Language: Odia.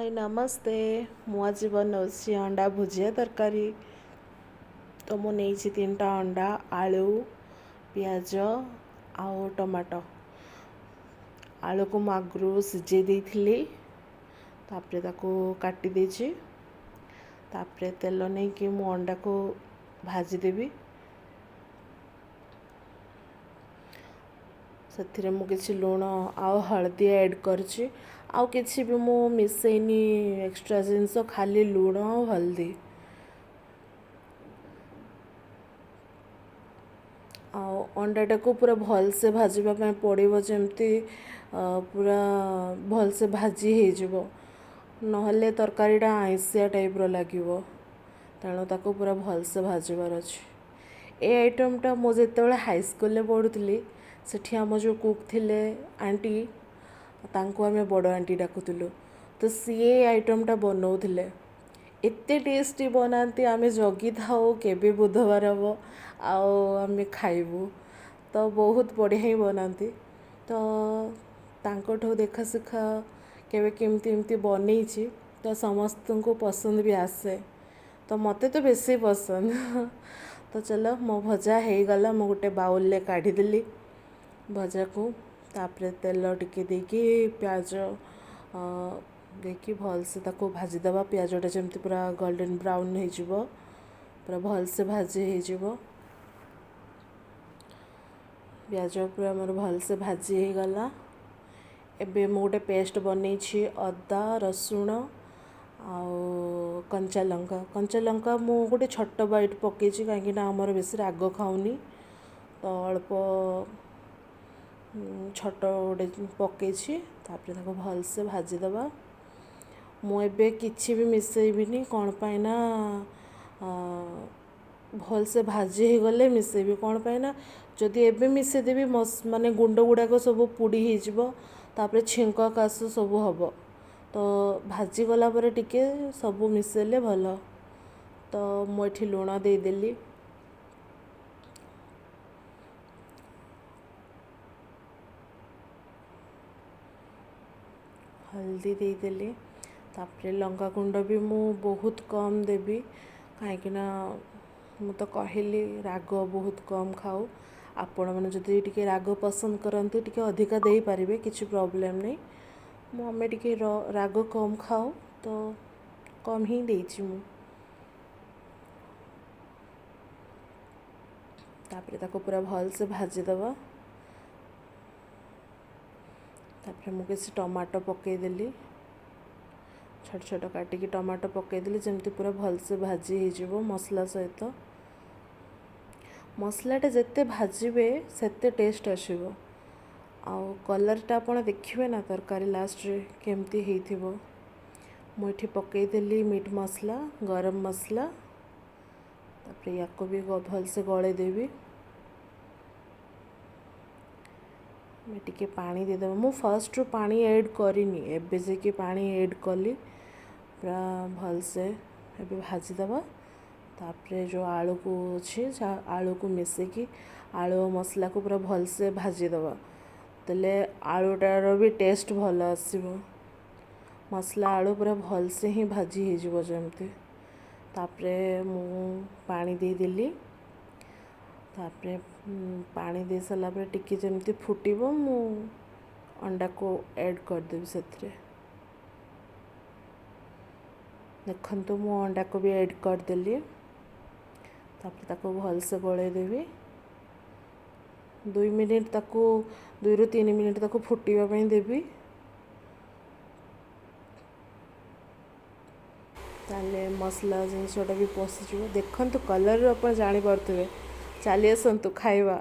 हाय नमस्ते। मु आज बनाऊँ अंडा भुजिया तरकारी। तो मु नहीं 3टा अंडा, आलू, पियाज आउ टमाटो। आलू को आगु सिझे देइथिली, तापरे ताको काटी देछि। तापरे तेल नहीं कि मु अंडा को भाजी देबी। ସେଥିରେ ମୁଁ କିଛି ଲୁଣ ଆଉ ହଳଦୀ ଆଡ୍ କରିଛି। ଆଉ କିଛି ବି ମୁଁ ମିଶେଇନି ଏକ୍ସଟ୍ରା ଜିନିଷ, ଖାଲି ଲୁଣ ଆଉ ହଳଦୀ। ଆଉ ଅଣ୍ଡାଟାକୁ ପୁରା ଭଲସେ ଭାଜିବା ପାଇଁ ପଡ଼ିବ, ଯେମିତି ପୁରା ଭଲସେ ଭାଜି ହେଇଯିବ, ନହେଲେ ତରକାରୀଟା ଆଇଁଷିଆ ଟାଇପ୍ର ଲାଗିବ। ତେଣୁ ତାକୁ ପୁରା ଭଲସେ ଭାଜିବାର ଅଛି। ଏ ଆଇଟମ୍ଟା ମୁଁ ଯେତେବେଳେ ହାଇସ୍କୁଲରେ ପଢ଼ୁଥିଲି, ସେଠି ଆମ ଯେଉଁ କୁକ୍ ଥିଲେ ଆଣ୍ଟି, ତାଙ୍କୁ ଆମେ ବଡ଼ ଆଣ୍ଟି ଡାକୁଥିଲୁ। ତ ସିଏ ଆଇଟମ୍ଟା ବନାଉଥିଲେ, ଏତେ ଟେଷ୍ଟି ବନାନ୍ତି। ଆମେ ଜଗିଥାଉ କେବେ ବୁଧବାର ହେବ ଆଉ ଆମେ ଖାଇବୁ। ତ ବହୁତ ବଢ଼ିଆ ହିଁ ବନାନ୍ତି। ତ ତାଙ୍କଠୁ ଦେଖା ଶିଖା କେବେ କେମିତି ଏମିତି ବନେଇଛି, ତ ସମସ୍ତଙ୍କୁ ପସନ୍ଦ ବି ଆସେ। ତ ମୋତେ ତ ବେଶୀ ପସନ୍ଦ। ତ ଚलो ମୋ ଭଜା ହେଇଗଲା। ମୁଁ ଗୋଟେ ବାଉଲରେ କାଢ଼ିଦେଲି ଭଜାକୁ। ତାପରେ ତେଲ ଟିକେ ଦେଇକି ପିଆଜ ଦେଇକି ଭଲସେ ତାକୁ ଭାଜିଦେବା। ପିଆଜଟା ଯେମିତି ପୁରା ଗୋଲ୍ଡେନ୍ ବ୍ରାଉନ୍ ହେଇଯିବ, ପୁରା ଭଲସେ ଭାଜି ହେଇଯିବ। ପିଆଜ ପୁରା ଆମର ଭଲସେ ଭାଜି ହେଇଗଲା। ଏବେ ମୁଁ ଗୋଟେ ପେଷ୍ଟ ବନେଇଛି, ଅଦା ରସୁଣ ଆଉ କଞ୍ଚା ଲଙ୍କା ମୁଁ ଗୋଟେ ଛୋଟ ବାଇଟ୍ ପକାଇଛି, କାହିଁକିନା ଆମର ବେଶୀ ରାଗ ଖାଉନି। ତ ଅଳ୍ପ ଛୋଟ ଗୋଟେ ପକାଇଛି। ତାପରେ ତାକୁ ଭଲସେ ଭାଜିଦେବା। ମୁଁ ଏବେ କିଛି ବି ମିଶାଇବିନି, କ'ଣ ପାଇଁ ନା ଭଲସେ ଭାଜି ହେଇଗଲେ ମିଶାଇବି। କ'ଣ ପାଇଁ ନା ଯଦି ଏବେ ମିଶାଇଦେବି ମାନେ ଗୁଣ୍ଡ ଗୁଡ଼ାକ ସବୁ ପୋଡ଼ି ହେଇଯିବ, ତାପରେ ଛିଙ୍କ କାଶ ସବୁ ହେବ। ତ ଭାଜିଗଲା ପରେ ଟିକେ ସବୁ ମିଶାଇଲେ ଭଲ। ତ ମୁଁ ଏଠି ଲୁଣ ଦେଇଦେଲି, ହଳଦୀ ଦେଇଦେଲି। ତାପରେ ଲଙ୍କା ଗୁଣ୍ଡ ବି ମୁଁ ବହୁତ କମ୍ ଦେବି, କାହିଁକିନା ମୁଁ ତ କହିଲି ରାଗ ବହୁତ କମ୍ ଖାଉ। ଆପଣମାନେ ଯଦି ଟିକେ ରାଗ ପସନ୍ଦ କରନ୍ତି, ଟିକେ ଅଧିକା ଦେଇପାରିବେ, କିଛି ପ୍ରୋବ୍ଲେମ୍ ନାହିଁ। ଆମେ ଟିକେ ରାଗ କମ୍ ଖାଉ, ତ କମ୍ ହିଁ ଦେଇଛି ମୁଁ। ତାପରେ ତାକୁ ପୁରା ଭଲସେ ଭାଜିଦେବା। ତାପରେ ମୁଁ କିଛି ଟମାଟୋ ପକାଇଦେଲି, ଛୋଟ ଛୋଟ କାଟିକି ଟମାଟୋ ପକାଇଦେଲି, ଯେମିତି ପୁରା ଭଲସେ ଭାଜି ହେଇଯିବ ମସଲା ସହିତ। ମସଲାଟା ଯେତେ ଭାଜିବେ ସେତେ ଟେଷ୍ଟ ଆସିବ। ଆଉ କଲର୍ଟା ଆପଣ ଦେଖିବେ ନା ତରକାରୀ ଲାଷ୍ଟରେ କେମିତି ହେଇଥିବ। ମୁଁ ଏଠି ପକାଇଦେଲି ମିଟ୍ ମସଲା, ଗରମ ମସଲା। ତାପରେ ୟାକୁ ବି ଭଲସେ ଗଳେଇ ଦେବି। ଆମେ ଟିକେ ପାଣି ଦେଇଦେବା। ମୁଁ ଫାର୍ଷ୍ଟରୁ ପାଣି ଆଡ଼୍ କରିନି, ଏବେ ଯାଇକି ପାଣି ଆଡ଼୍ କଲି। ପୁରା ଭଲସେ ଏବେ ଭାଜିଦେବା। ତାପରେ ଯେଉଁ ଆଳୁକୁ ଅଛି, ଆଳୁକୁ ମିଶାଇକି ଆଳୁ ଓ ମସଲାକୁ ପୁରା ଭଲସେ ଭାଜିଦେବା। ଦେଲେ ଆଳୁଟାର ବି ଟେଷ୍ଟ ଭଲ ଆସିବ। ମସଲା ଆଳୁ ପୁରା ଭଲସେ ହିଁ ଭାଜି ହେଇଯିବ ଯେମିତି। ତାପରେ ମୁଁ ପାଣି ଦେଇଦେଲି। ତାପରେ ପାଣି ଦେଇ ସାରିଲା ପରେ ଟିକେ ଯେମିତି ଫୁଟିବ, ମୁଁ ଅଣ୍ଡାକୁ ଆଡ଼୍ କରିଦେବି ସେଥିରେ। ଦେଖନ୍ତୁ ମୁଁ ଅଣ୍ଡାକୁ ବି ଆଡ଼୍ କରିଦେଲି। ତାପରେ ତାକୁ ଭଲସେ ଗୋଳେଇ ଦେବି। 2ରୁ 3 ମିନିଟ୍ ତାକୁ ଫୁଟିବା ପାଇଁ ଦେବି। ତାହେଲେ ମସଲା ଜିନିଷଟା ବି ପଶିଯିବ। ଦେଖନ୍ତୁ କଲର୍ରୁ ଆପଣ ଜାଣିପାରୁଥିବେ। ଚାଲି ଆସନ୍ତୁ ଖାଇବା।